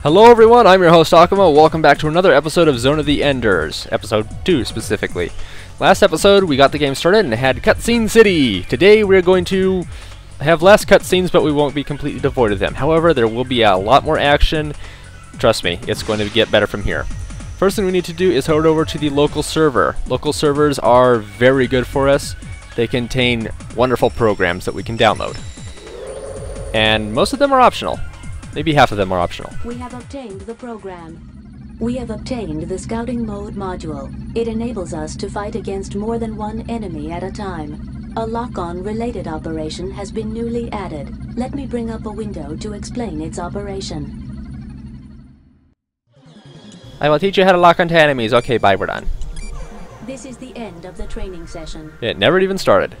Hello everyone, I'm your host Akuma. Welcome back to another episode of Zone of the Enders, episode 2 specifically. Last episode we got the game started and had Cutscene City. Today we're going to have less cutscenes, but we won't be completely devoid of them. However, there will be a lot more action. Trust me, it's going to get better from here. First thing we need to do is head over to the local server. Local servers are very good for us. They contain wonderful programs that we can download. And most of them are optional. Maybe half of them are optional. We have obtained the program. We have obtained the scouting mode module. It enables us to fight against more than one enemy at a time. A lock-on related operation has been newly added. Let me bring up a window to explain its operation. I will teach you how to lock onto enemies. Okay, bye, we're done. This is the end of the training session. It never even started.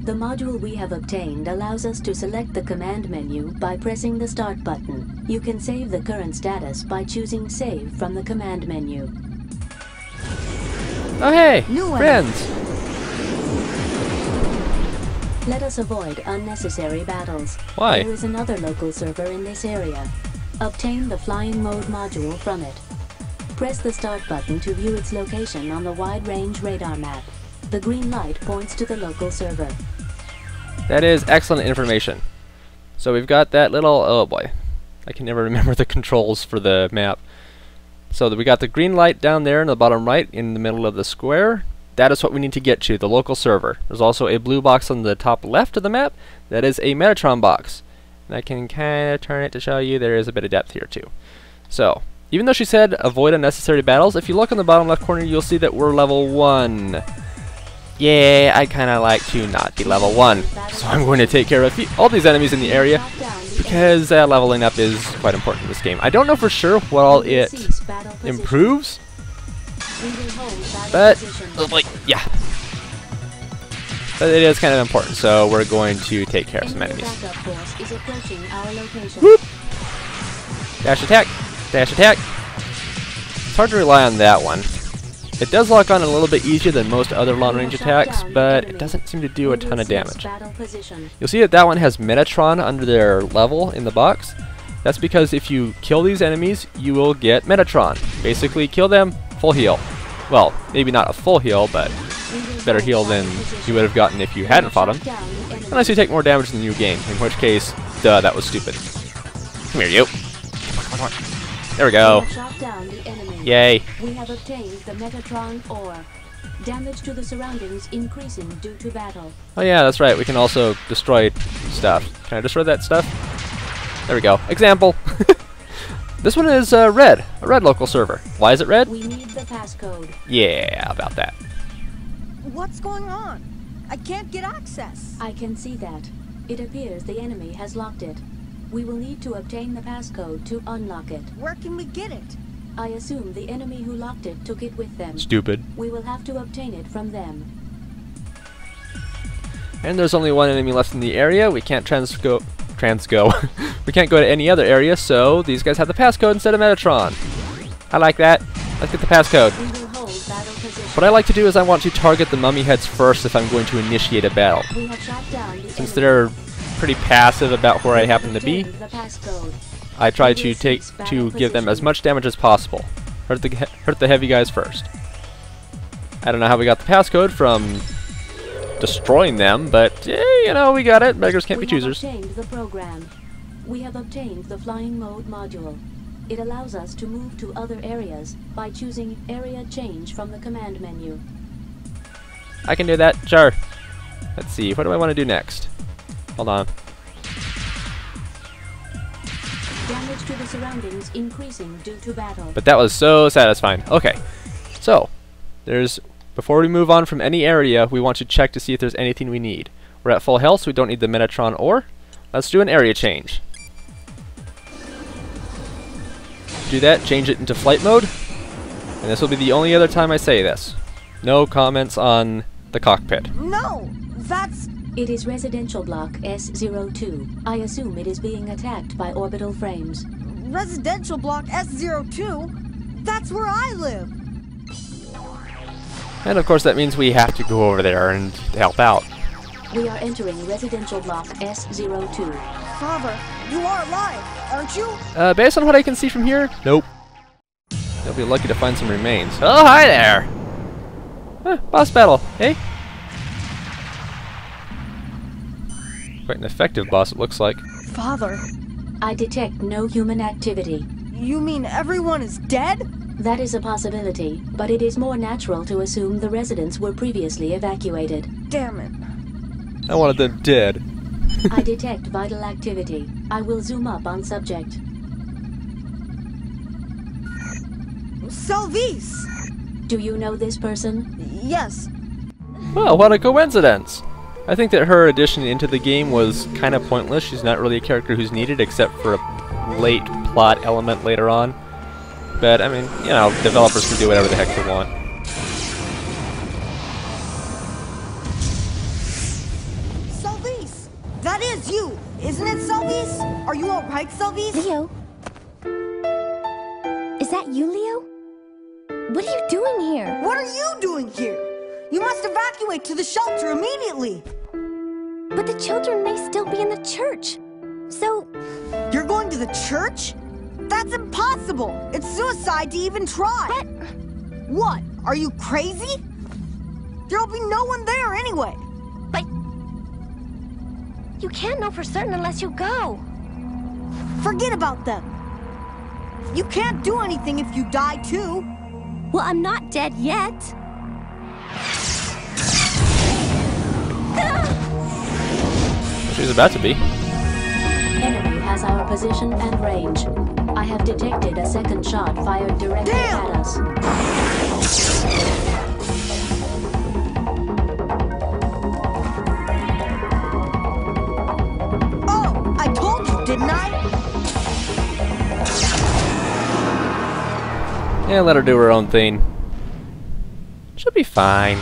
The module we have obtained allows us to select the command menu by pressing the start button. You can save the current status by choosing save from the command menu. Oh hey, friends! Let us avoid unnecessary battles. Why? There is another local server in this area. Obtain the flying mode module from it. Press the start button to view its location on the wide range radar map. The green light points to the local server. That is excellent information. So we've got that little, oh boy, I can never remember the controls for the map. So we got the green light down there in the bottom right in the middle of the square. That is what we need to get to, the local server. There's also a blue box on the top left of the map. That is a Metatron box. And I can kind of turn it to show you there is a bit of depth here too. So, even though she said avoid unnecessary battles, if you look in the bottom left corner you'll see that we're level 1. Yeah, I kind of like to not be level 1, so I'm going to take care of all these enemies in the area, because leveling up is quite important in this game. I don't know for sure what all it improves, but, yeah. But it is kind of important, so we're going to take care of some enemies. Whoop! Dash attack! Dash attack! It's hard to rely on that one. It does lock on a little bit easier than most other long-range attacks, but it doesn't seem to do a ton of damage. You'll see that one has Metatron under their level in the box. That's because if you kill these enemies, you will get Metatron. Basically, kill them, full heal. Well, maybe not a full heal, but better heal than you would have gotten if you hadn't fought them. Unless you take more damage than you gain, in which case, duh, that was stupid. Come here, you. Come on. There we go. Yay. We have obtained the Metatron ore. Damage to the surroundings increasing due to battle. Oh yeah, that's right. We can also destroy stuff. Can I destroy that stuff? There we go. Example. This one is red. A red local server. Why is it red? We need the passcode. Yeah, about that. What's going on? I can't get access. I can see that. It appears the enemy has locked it. We will need to obtain the passcode to unlock it. Where can we get it? I assume the enemy who locked it took it with them. Stupid. We will have to obtain it from them. And there's only one enemy left in the area. We can't transgo. We can't go to any other area, so these guys have the passcode instead of Metatron. I like that. Let's get the passcode. We will hold battle position. What I like to do is I want to target the mummy heads first if I'm going to initiate a battle. We have shot down the Since enemy. they're pretty passive about where I happen to be, The passcode. I try to give them as much damage as possible. Hurt the heavy guys first. I don't know how we got the passcode from destroying them, but you know, we got it. Beggars can't be choosers. We have obtained the program. We have obtained the flying mode module. It allows us to move to other areas by choosing area change from the command menu. I can do that, sure. Let's see, what do I want to do next? Hold on. Damage to the surroundings increasing due to battle. But that was so satisfying. Okay, so before we move on from any area, we want to check to see if there's anything we need. We're at full health, so we don't need the Metatron ore. Let's do an area change. Do that, change it into flight mode, and this will be the only other time I say this. No comments on the cockpit. No, that's... It is residential block S02. I assume it is being attacked by orbital frames. residential block S02? That's where I live! And of course that means we have to go over there and help out. We are entering residential block S02. Father, you are alive! aren't you? Based on what I can see from here, nope. You'll be lucky to find some remains. Oh, hi there! Boss battle, hey? Quite an effective boss, it looks like. Father, I detect no human activity. you mean everyone is dead? That is a possibility, but it is more natural to assume the residents were previously evacuated. Damn it. I wanted them dead. I detect vital activity. I will zoom up on subject. Salvis! Do you know this person? Yes. Well, what a coincidence! I think that her addition into the game was kind of pointless. She's not really a character who's needed except for a late plot element later on. But, I mean, you know, developers can do whatever the heck they want. Salvis! That is you! Isn't it, Salvis? Are you alright, Salvis? Leo? Is that you, Leo? What are you doing here? What are you doing here? You must evacuate to the shelter immediately! But the children may still be in the church. So, You're going to the church? That's impossible! It's suicide to even try! but What? Are you crazy? There'll be no one there anyway! you can't know for certain unless you go. Forget about them! You can't do anything if you die too! Well, I'm not dead yet. She's about to be. Enemy has our position and range. I have detected a second shot fired directly Damn! at us. Oh, I told you, didn't I? Yeah, let her do her own thing. She'll be fine.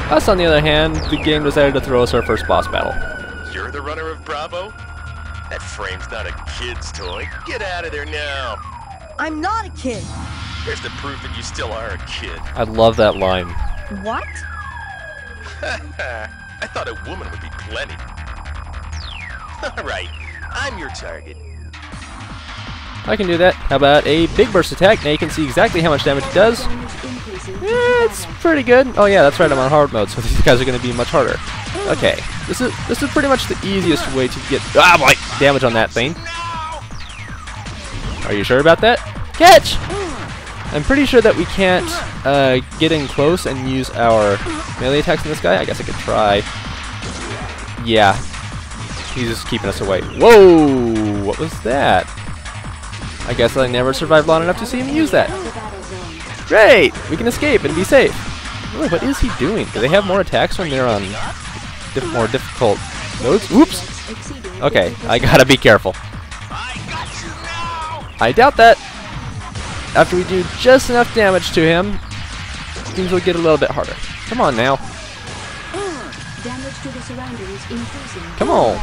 Us, on the other hand, the game decided to throw us our first boss battle. You're the runner of Bravo? That frame's not a kid's toy. Get out of there now. I'm not a kid. Here's the proof that you still are a kid. I love that line. What? I thought a woman would be plenty. Alright, I'm your target. I can do that. How about a big burst attack? Now you can see exactly how much damage it does. It's pretty good. Oh yeah, that's right, I'm on hard mode, so these guys are going to be much harder. Okay, this is pretty much the easiest way to get damage on that thing. Are you sure about that? Catch! I'm pretty sure that we can't get in close and use our melee attacks on this guy. I guess I could try. Yeah, he's just keeping us away. Whoa! What was that? I guess I never survived long enough to see him use that. Great! We can escape and be safe. Wait, what is he doing? Do they have more attacks when they're on more difficult modes? Oops! Okay, I gotta be careful. I doubt that. After we do just enough damage to him, things will get a little bit harder. Come on now. Damage to the surroundings increasing. Come on.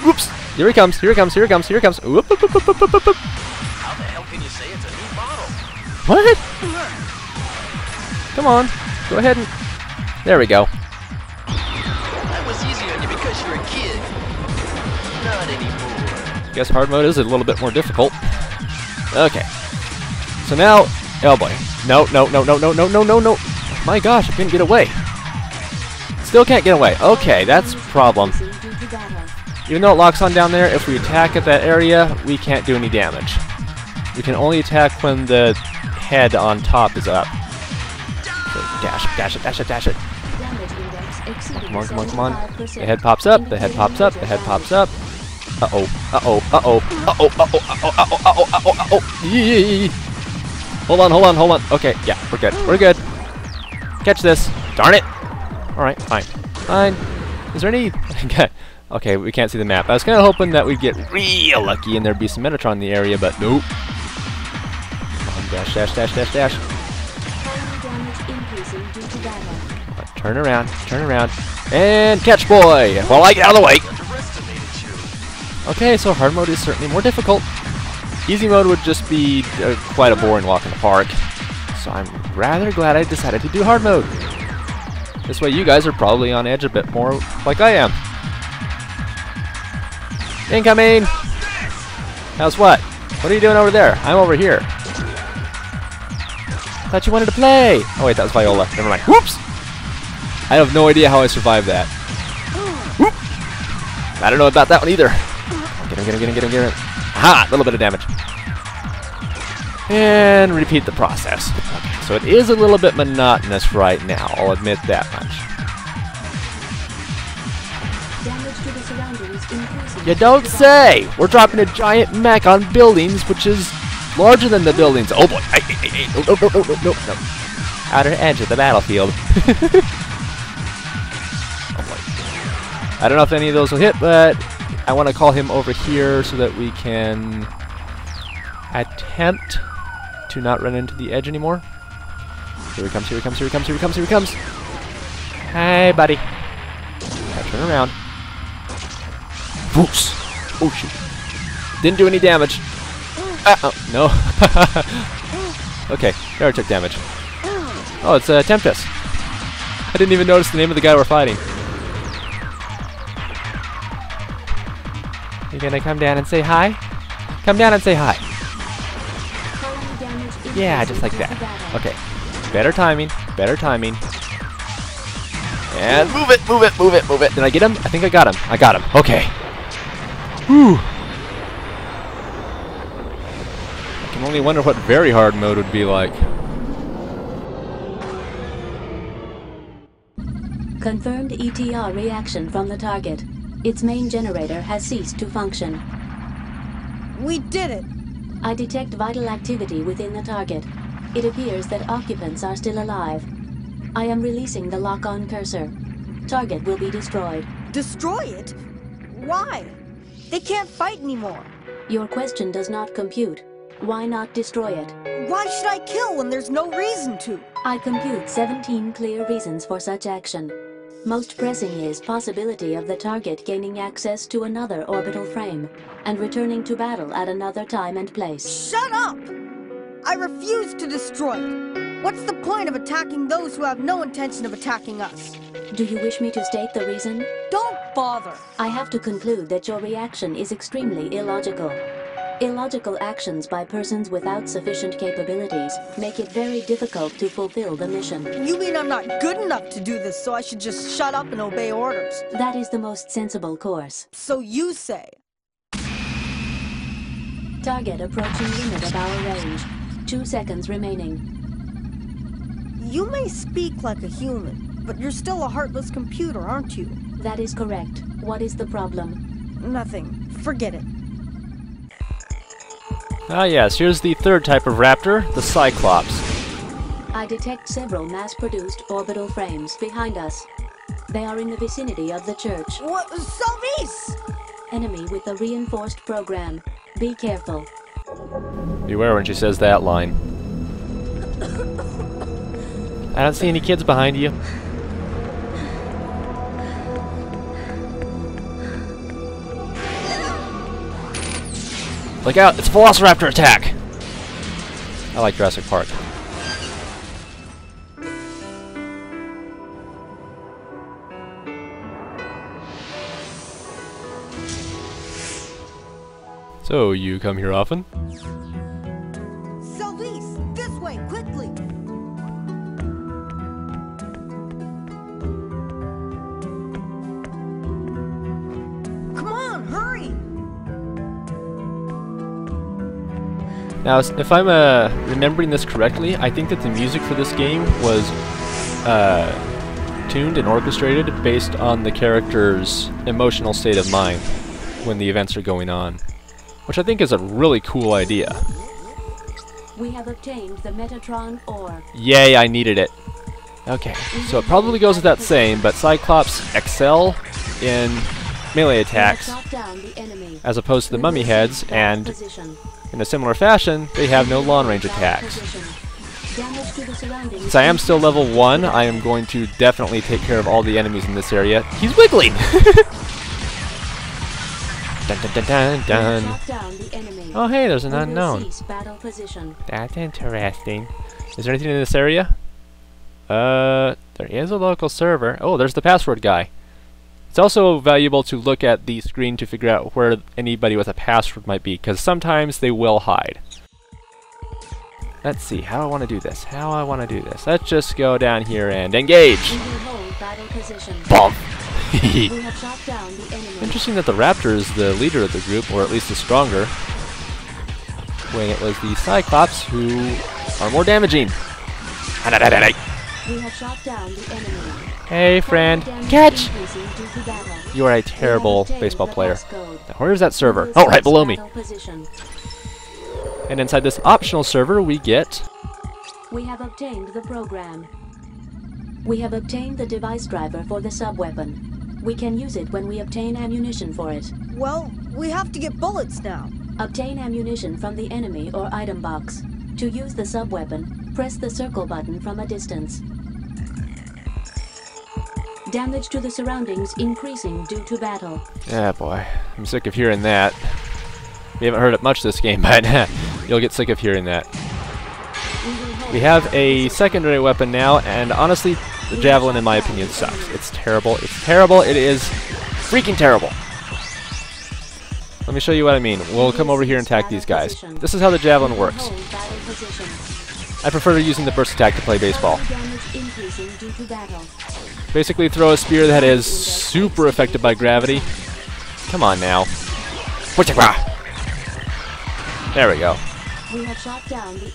Whoops! Here he comes, here he comes, here he comes, here he comes. Whoop, whoop, whoop, whoop, whoop, whoop. How the hell can you say it's a new model? What? Come on, go ahead and... There we go. That was easy on you because you're a kid. Not anymore. Guess hard mode is a little bit more difficult. Okay. So now... Oh boy. No, no, no, no, no, no, no, no, no. My gosh, I couldn't get away. Still can't get away. Okay, that's a problem. Even though it locks on down there, if we attack at that area, we can't do any damage. We can only attack when the head on top is up. So dash it, dash it, dash it, dash it. Come on, come on, come on. The head pops up, the head pops up, the head pops up. Uh-oh, uh-oh, uh-oh, uh-oh, uh-oh, uh-oh, uh-oh, uh-oh, uh-oh, uh-oh. Yee. Hold on, hold on, hold on. Okay, yeah, we're good, we're good. Catch this. Darn it. Alright, fine. Fine. Is there any... Okay, we can't see the map. I was kind of hoping that we'd get real lucky and there'd be some Metatron in the area, but nope. Come on, dash, dash, dash, dash, dash. Turn around, and catch boy! While I get out of the way! Okay, so hard mode is certainly more difficult. Easy mode would just be quite a boring walk in the park. So I'm rather glad I decided to do hard mode. This way you guys are probably on edge a bit more like I am. Incoming! How's what? What are you doing over there? I'm over here. Thought you wanted to play. Oh wait, that was Viola. Never mind. Whoops! I have no idea how I survived that. Whoop. I don't know about that one either. Get him, get him, get him, get him, get him. Aha! A little bit of damage. And repeat the process. Okay, so it is a little bit monotonous right now. I'll admit that much. Damage to the surroundings increasing. You don't say! We're dropping a giant mech on buildings, which is larger than the buildings. Oh boy! Hey. No. Outer edge of the battlefield. Oh boy. I don't know if any of those will hit, but I want to call him over here so that we can attempt to not run into the edge anymore. Here he comes, here he comes, here he comes, here he comes, here he comes. Hey, buddy. Now turn around. Whoops. Oh, shoot. Didn't do any damage. Oh, no. Okay, never took damage. Oh, it's Tempest. I didn't even notice the name of the guy we're fighting. You gonna come down and say hi? Come down and say hi. Yeah, just like that. Okay. Better timing. Better timing. And move it, move it, move it, move it. Did I get him? I think I got him. I got him. Okay. Whew. I can only wonder what very hard mode would be like. Confirmed ETR reaction from the target. Its main generator has ceased to function. We did it! I detect vital activity within the target. It appears that occupants are still alive. I am releasing the lock-on cursor. Target will be destroyed. Destroy it? Why? They can't fight anymore. Your question does not compute. Why not destroy it? Why should I kill when there's no reason to? I compute 17 clear reasons for such action. Most pressing is possibility of the target gaining access to another orbital frame and returning to battle at another time and place. Shut up! I refuse to destroy it. What's the point of attacking those who have no intention of attacking us? Do you wish me to state the reason? Don't bother! I have to conclude that your reaction is extremely illogical. Illogical actions by persons without sufficient capabilities make it very difficult to fulfill the mission. You mean I'm not good enough to do this, so I should just shut up and obey orders? That is the most sensible course. So you say. Target approaching limit of our range. 2 seconds remaining. You may speak like a human, but you're still a heartless computer, aren't you? That is correct. What is the problem? Nothing. Forget it. Ah yes, here's the third type of raptor, the Cyclops. I detect several mass-produced orbital frames behind us. They are in the vicinity of the church. What? Salvis! Enemy with a reinforced program. Be careful. Beware when she says that line. I don't see any kids behind you. Look out, it's a Velociraptor attack! I like Jurassic Park. So, you come here often? Salvis! This way, quickly! Come on, hurry! Now, if I'm remembering this correctly, I think that the music for this game was tuned and orchestrated based on the character's emotional state of mind when the events are going on, which I think is a really cool idea. We have obtained the Metatron ore. Yay, I needed it. Okay, so it probably goes without saying, but Cyclops excel in melee attacks as opposed to the mummy heads, and in a similar fashion, they have no long-range attacks. Since I am still level 1, I am going to definitely take care of all the enemies in this area. He's wiggling! Dun, dun, dun, dun, dun. Oh hey, there's an unknown. That's interesting. Is there anything in this area? There is a local server. Oh, there's the password guy. It's also valuable to look at the screen to figure out where anybody with a password might be, because sometimes they will hide. Let's see, how I want to do this. Let's just go down here and engage! We will hold battle position. Bomb! We have shot down the enemy. Interesting that the Raptor is the leader of the group, or at least the stronger. When it was the Cyclops who are more damaging. We have shot down the enemy. Hey friend, catch! You are a terrible baseball player. Now, where is that server? Oh, right below me. And inside this optional server we get... We have obtained the program. We have obtained the device driver for the sub-weapon. We can use it when we obtain ammunition for it. Well, we have to get bullets now. Obtain ammunition from the enemy or item box. To use the sub-weapon, press the circle button from a distance. Damage to the surroundings increasing due to battle. Yeah, boy. I'm sick of hearing that. We haven't heard it much this game, but you'll get sick of hearing that. We have a secondary weapon now, and honestly, the Javelin, in my opinion, sucks. It's terrible. It's terrible. It is freaking terrible. Let me show you what I mean. We'll come over here and attack these guys. This is how the Javelin works. I prefer using the burst attack to play baseball. Basically throw a spear that is super affected by gravity. Come on now. There we go.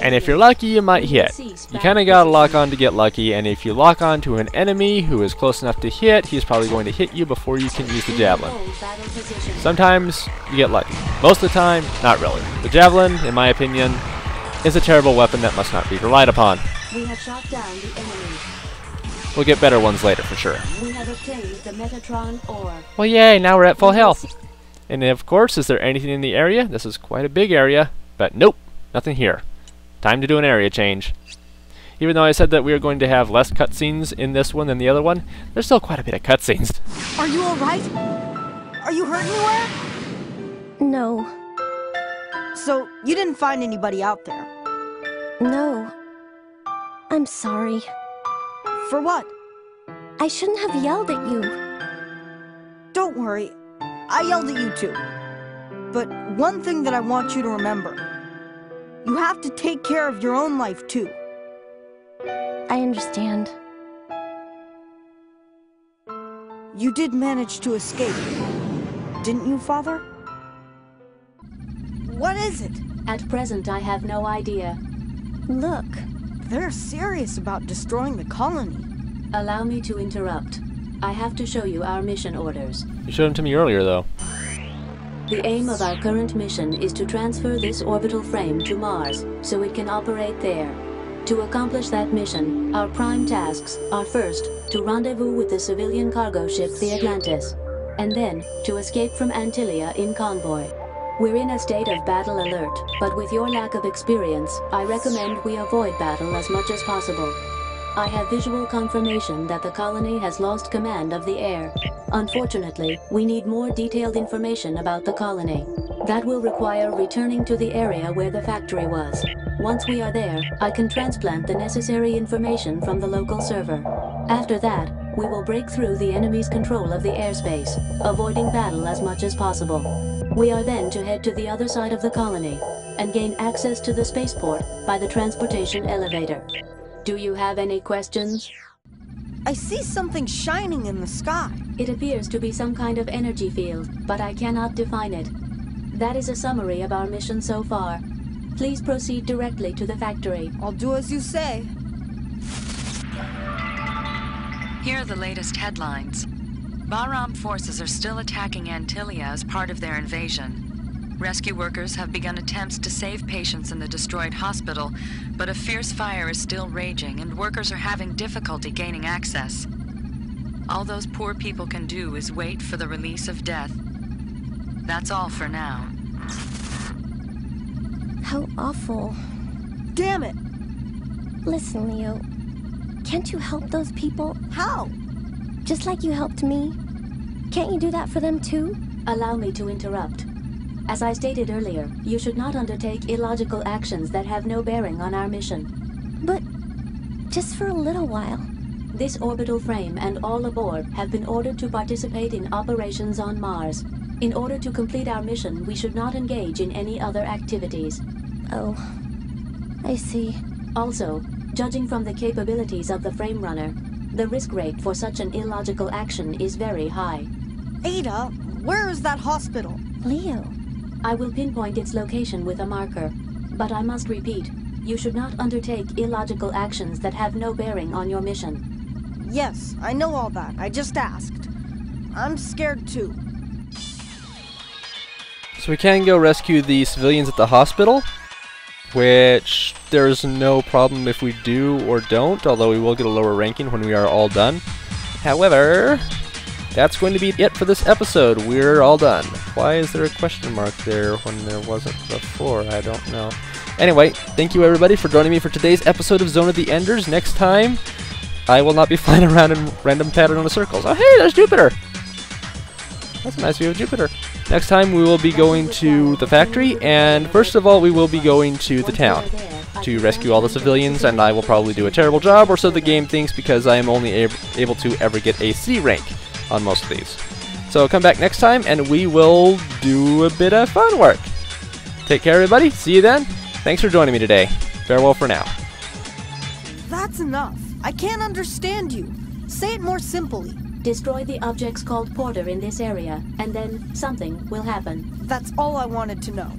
And if you're lucky, you might hit. You kind of gotta lock on to get lucky, and if you lock on to an enemy who is close enough to hit, he's probably going to hit you before you can use the Javelin. Sometimes you get lucky. Most of the time, not really. The Javelin, in my opinion, is a terrible weapon that must not be relied upon. We have shot down the enemy. We'll get better ones later for sure. We have obtained the Metatron ore. Well, yay, now we're at full health. And of course, is there anything in the area? This is quite a big area, but nope, nothing here. Time to do an area change. Even though I said that we were going to have less cutscenes in this one than the other one, there's still quite a bit of cutscenes. Are you alright? Are you hurt anywhere? No. So, you didn't find anybody out there? No. I'm sorry. For what? I shouldn't have yelled at you. Don't worry. I yelled at you too. But one thing that I want you to remember. You have to take care of your own life too. I understand. You did manage to escape, didn't you, Father? What is it? At present, I have no idea. Look. They're serious about destroying the colony. Allow me to interrupt. I have to show you our mission orders. You showed them to me earlier, though. The aim of our current mission is to transfer this orbital frame to Mars, so it can operate there. To accomplish that mission, our prime tasks are first, to rendezvous with the civilian cargo ship the Atlantis, and then, to escape from Antillia in convoy. We're in a state of battle alert, but with your lack of experience, I recommend we avoid battle as much as possible. I have visual confirmation that the colony has lost command of the air. Unfortunately, we need more detailed information about the colony. That will require returning to the area where the factory was. Once we are there, I can transplant the necessary information from the local server. After that, we will break through the enemy's control of the airspace, avoiding battle as much as possible. We are then to head to the other side of the colony and gain access to the spaceport by the transportation elevator. Do you have any questions? I see something shining in the sky. It appears to be some kind of energy field, but I cannot define it. That is a summary of our mission so far. Please proceed directly to the factory. I'll do as you say. Here are the latest headlines. Bahram forces are still attacking Antillia as part of their invasion. Rescue workers have begun attempts to save patients in the destroyed hospital, but a fierce fire is still raging and workers are having difficulty gaining access. All those poor people can do is wait for the release of death. That's all for now. How awful. Damn it! Listen, Leo. Can't you help those people? How? Just like you helped me. Can't you do that for them too? Allow me to interrupt. As I stated earlier, you should not undertake illogical actions that have no bearing on our mission. But just for a little while. This orbital frame and all aboard have been ordered to participate in operations on Mars. In order to complete our mission, we should not engage in any other activities. Oh, I see. Also, judging from the capabilities of the frame runner, the risk rate for such an illogical action is very high. Ada, where is that hospital? Leo. I will pinpoint its location with a marker, but I must repeat, you should not undertake illogical actions that have no bearing on your mission. Yes, I know all that. I just asked. I'm scared too. So we can go rescue the civilians at the hospital, which there's no problem if we do or don't, although we will get a lower ranking when we are all done. However, that's going to be it for this episode. We're all done. Why is there a question mark there when there wasn't before? I don't know. Anyway, thank you everybody for joining me for today's episode of Zone of the Enders. Next time, I will not be flying around in random pattern of circles. Oh hey, there's Jupiter! That's a nice view of Jupiter. Next time we will be going to the factory, and first of all we will be going to the town to rescue all the civilians, and I will probably do a terrible job, or so the game thinks, because I am only able to ever get a C rank on most of these. So come back next time and we will do a bit of fun work. Take care everybody, see you then. Thanks for joining me today. Farewell for now. That's enough. I can't understand you. Say it more simply. Destroy the objects called Porter in this area, and then something will happen. That's all I wanted to know.